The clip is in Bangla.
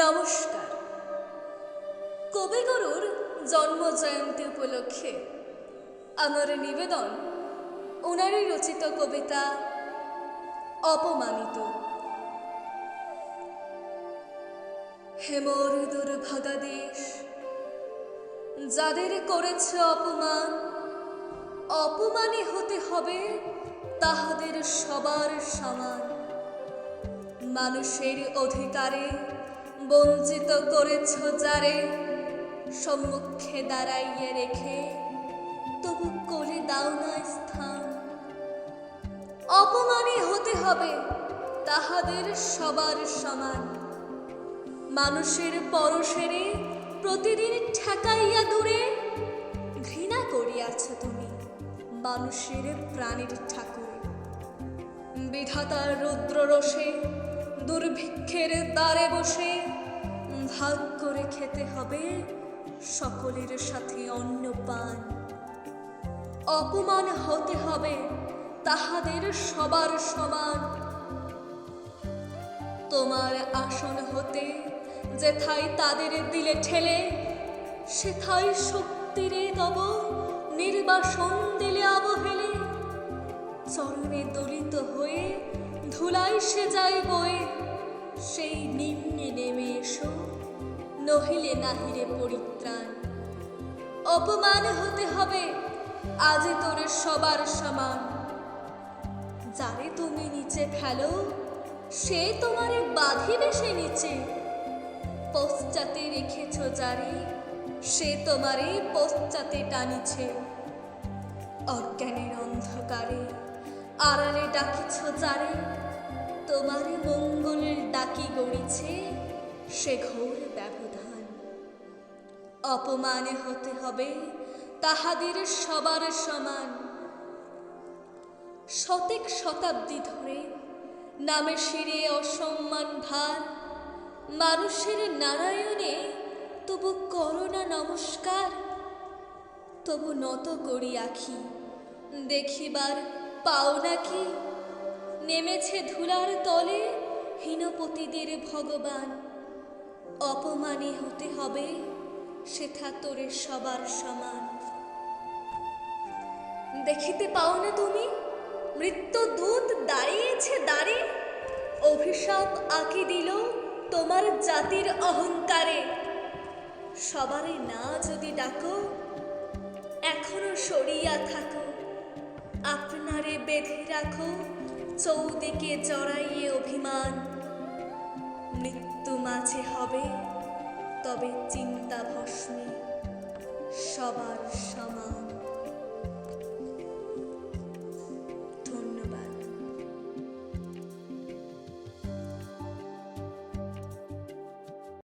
নমস্কার। কবিগুরুর জন্মজয়ন্তী উপলক্ষে আমার নিবেদন ওনারই রচিত কবিতা অপমানিত। হে মোর দুর্ভাগা দেশ, যাদের করেছে অপমান, অপমানী হতে হবে তাহাদের সবার সমান। মানুষের অধিকারে বঞ্চিত করেছ যারে, সম্মুখে দাঁড়াইয়ে রেখে তবু কোলে দাও না স্থান। অপমানী হতে হবে তাহাদের সবার সমান। মানুষের পরশেরে প্রতিদিন ঠেকাইয়া দূরে ঘৃণা করিয়াছ তুমি মানুষের প্রাণের ঠাকুরে। বিধাতার রুদ্র রোষে দুর্ভিক্ষের দ্বারে বসে ভাগ করে খেতে হবে সকলের সাথে অন্ন পান। অপমান হতে হবে তাহাদের সবার সমান। তোমার আসন হতে যেথায় তাদের দিলে ঠেলে, সেথায় শক্তিরে তব নির্বাসন দিলে অবহেলে। চরণে দলিত হয়ে ধুলাই সে যাই বয়ে, সেই নিম্নে নেমে এসো নহিলে নাহিরে পরিত্রাণ। অপমান হতে হবে আজ তোর সবার সমান। যারে তুমি নিচে ফেলো সে তোমারে বাঁধিবে সে নিচে। পশ্চাতে রেখেছ যারে সে তোমারে পশ্চাতে টানিছে। অজ্ঞানের অন্ধকারে আড়ালে ডাকিছ যারে, তোমারে মঙ্গলের ডাকি গড়িছে সে ঘোর ব্যবধান। অপমানে হতে হবে তাহাদের সবার সমান। শতেক শতাব্দী ধরে নামে শিরে অসম্মান ভার। মানুষের নারায়ণে তবু করোনা নমস্কার। তবু নত করি আখি দেখিবার পাও নাকি, নেমেছে ধুলার তলে হীনপতিদের ভগবান। অপমানী হতে হবে সেথা তোরে সবার সমান। দেখিতে পাও না তুমি মৃত্যুদূত দাঁড়িয়েছে দ্বারে, অভিশাপ আঁকি দিল তোমার জাতির অহংকারে। সবারে না যদি ডাকো এখনো সরিয়া থাকো, আপনারে বেঁধে রাখো চৌদিকে জড়াইয়ে অভিমান। মৃত্যু মাঝে হবে তবে চিন্তা ভস্মে সবার সমান।